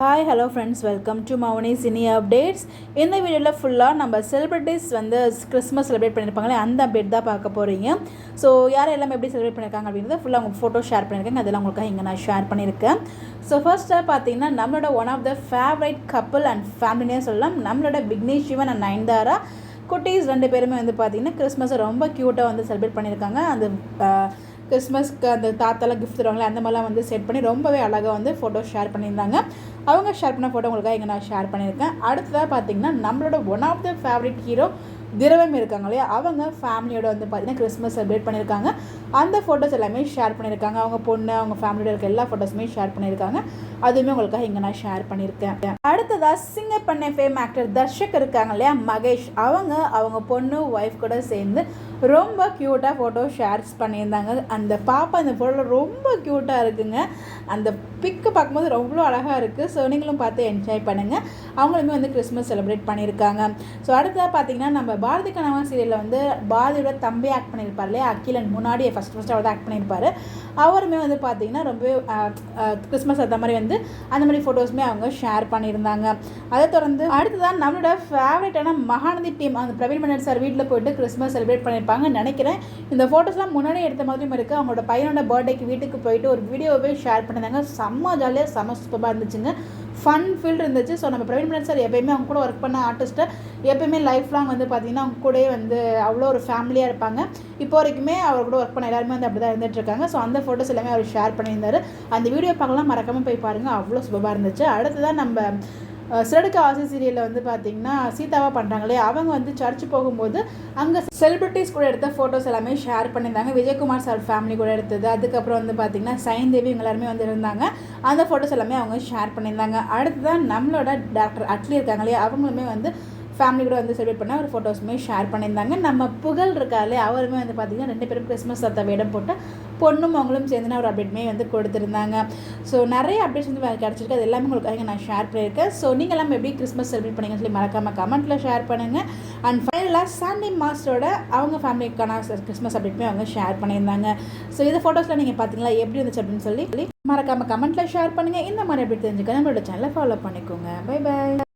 Hi hello friends, welcome to Mouni cine updates. இந்த வீடியோவில் ஃபுல்லாக நம்ம செலிப்ரிட்டிஸ் வந்து கிறிஸ்மஸ் செலிப்ரேட் பண்ணியிருப்பாங்களே அந்த அப்டேட் தான் பார்க்க போகிறீங்க. ஸோ யார் எல்லாமே எப்படி செலிப்ரேட் பண்ணியிருக்காங்க அப்படின்றத ஃபுல்லாக அவங்க ஃபோட்டோ ஷேர் பண்ணியிருக்காங்க. அதெல்லாம் உங்களுக்காக இங்கே நான் ஷேர் பண்ணியிருக்கேன். ஸோ ஃபர்ஸ்ட்டாக பார்த்தீங்கன்னா நம்மளோட one of the favourite couple and ஃபேமிலினே சொல்லலாம். நம்மளோட விக்னேஷ் சிவன் அண்ட் நயன்தாரா குட்டீஸ் ரெண்டு பேருமே வந்து பார்த்திங்கன்னா கிறிஸ்மஸை ரொம்ப க்யூட்டாக வந்து செலிப்ரேட் பண்ணியிருக்காங்க. அந்த கிறிஸ்மஸ்க்கு அந்த தாத்தாலாம் கிஃப்ட் தருவாங்களே அந்த மாதிரிலாம் வந்து செட் பண்ணி ரொம்பவே அழகாக வந்து ஃபோட்டோ ஷேர் பண்ணியிருந்தாங்க. அவங்க ஷேர் பண்ண ஃபோட்டோ உங்களுக்காக இங்கே நான் ஷேர் பண்ணியிருக்கேன். அடுத்ததாக பார்த்தீங்கன்னா நம்மளோட one of the favourite hero திரவம் இருக்காங்க இல்லையா, அவங்க ஃபேமிலியோட வந்து பார்த்திங்கன்னா கிறிஸ்மஸ் செலிப்ரேட் பண்ணியிருக்காங்க. அந்த ஃபோட்டோஸ் எல்லாமே ஷேர் பண்ணியிருக்காங்க. அவங்க பொண்ணு அவங்க ஃபேமிலியோட இருக்க எல்லா ஃபோட்டோஸுமே ஷேர் பண்ணியிருக்காங்க. அதுவுமே உங்களுக்காக இங்கே நான் ஷேர் பண்ணியிருக்கேன். அடுத்ததாக சிங்கப்பண்ண ஃபேம் ஆக்டர் தர்ஷக் இருக்காங்க இல்லையா, மகேஷ், அவங்க பொண்ணு ஒய்ஃப் கூட சேர்ந்து ரொம்ப க்யூட்டாக ஃபோட்டோ ஷேர்ஸ் பண்ணியிருந்தாங்க. அந்த பாப்பா அந்த ஃபோட்டோவில் ரொம்ப க்யூட்டாக இருக்குங்க. அந்த பிக்கு பார்க்கும்போது ரொம்ப அழகாக இருக்குது. ஸோ நீங்களும் பார்த்து என்ஜாய் பண்ணுங்கள். அவங்களுமே வந்து கிறிஸ்மஸ் செலிப்ரேட் பண்ணியிருக்காங்க. ஸோ அடுத்ததாக பார்த்தீங்கன்னா நம்ம பாரதி கனவா சீரியலில் வந்து பாரதியோட தம்பி ஆக்ட் பண்ணியிருப்பார் இல்லையா, அகிலன், முன்னாடியே ஃபஸ்ட்டு அவர் ஆக்ட் பண்ணியிருப்பார். அவருமே வந்து பார்த்திங்கன்னா ரொம்ப கிறிஸ்மஸ் அந்த மாதிரி வந்து அந்த மாதிரி ஃபோட்டோஸுமே அவங்க ஷேர் பண்ணியிருந்தாங்க. அதை தொடர்ந்து அடுத்ததான் நம்மளோட ஃபேவரட்டான மகாநதி டீம் அந்த பிரவீன் மன்னர் சார் வீட்டில் போய்ட்டு கிறிஸ்மஸ் செலிப்ரேட் பண்ணியிருப்பாங்கன்னு நினைக்கிறேன். இந்த ஃபோட்டோஸ்லாம் முன்னாடியே எடுத்த மாதிரியும் இருக்குது. அவங்களோட பையனோட பர்த்டேக்கு வீட்டுக்கு போயிட்டு ஒரு வீடியோவே ஷேர் பண்ணியிருந்தாங்க. செம்ம ஜாலியாக செம்ம சூப்பராக இருந்துச்சுங்க. ஃபன் ஃபீல்டு இருந்துச்சு. ஸோ நம்ம பிரவீன் மன்னர் சார் எப்போயுமே அவங்க கூட ஒர்க் பண்ண ஆர்டிஸ்ட்டை எப்போயுமே லைஃப் லாங் வந்து பார்த்திங்கன்னா அவங்க கூட வந்து அவ்வளோ ஒரு ஃபேமிலியாக இருப்பாங்க. இப்போ வரைக்குமே அவர் கூட ஒர்க் பண்ண எல்லாருமே வந்து அப்படி தான் இருந்துகிட்ருக்காங்க. ஸோ அந்த ஃபோட்டோஸ் எல்லாமே அவர் ஷேர் பண்ணியிருந்தார். அந்த வீடியோ பார்க்கலாம், மறக்காமல் போய் பாருங்கள். அவ்வளோ சூப்பராக இருந்துச்சு. அடுத்ததான் நம்ம சிறடுக்க ஆசை சீரியலில் வந்து பார்த்திங்கன்னா சீதாவாக பண்ணுறாங்களே, அவங்க வந்து சர்ச் போகும்போது அங்கே செலிப்ரிட்டிஸ் கூட எடுத்த ஃபோட்டோஸ் எல்லாமே ஷேர் பண்ணியிருந்தாங்க. விஜயகுமார் சார் ஃபேமிலி கூட எடுத்தது, அதுக்கப்புறம் வந்து பார்த்திங்கன்னா சைன்தேவி இவங்க எல்லாருமே வந்து இருந்தாங்க. அந்த ஃபோட்டோஸ் எல்லாமே அவங்க ஷேர் பண்ணியிருந்தாங்க. அடுத்ததான் நம்மளோட டாக்டர் அட்லி இருக்காங்களே, அவங்களுமே வந்து ஃபேமிலி கூட வந்து செலிப்ரேட் பண்ண ஒரு ஃபோட்டோஸுமே ஷேர் பண்ணியிருந்தாங்க. நம்ம புகழ் இருக்காலே, அவருமே வந்து பார்த்திங்கன்னா ரெண்டு பேரும் கிறிஸ்மஸ் சத்த வேடம் போட்டு பொண்ணும் அவங்களும் சேர்ந்துன்னு ஒரு அப்டேட்மே வந்து கொடுத்துருந்தாங்க. ஸோ நிறைய அப்டேட்ஸ் வந்து கிடச்சிருக்கு. அது எல்லாமே உங்களுக்காக நான் ஷேர் பண்ணியிருக்கேன். ஸோ நீங்கள் எல்லாம் எப்படி கிறிஸ்மஸ் செலிப்ரேட் பண்ணிங்கன்னு சொல்லி மறக்காமல் கமெண்ட்டில் ஷேர் பண்ணுங்கள். அண்ட் ஃபைனலாக சாண்டி மாஸ்டரோட அவங்க ஃபேமிலிக்கான கிறிஸ்மஸ் அப்டேட்மே அவங்க ஷேர் பண்ணியிருந்தாங்க. ஸோ இந்த ஃபோட்டோஸில் நீங்கள் பார்த்தீங்களா எப்படி இருந்துச்சு அப்படின்னு சொல்லி மறக்காமல் கமெண்ட்டில் ஷேர் பண்ணுங்கள். இந்த மாதிரி அப்டேட் தெரிஞ்சுக்க நம்மளோட சேனலை ஃபாலோ பண்ணிக்கோங்க. Bye by.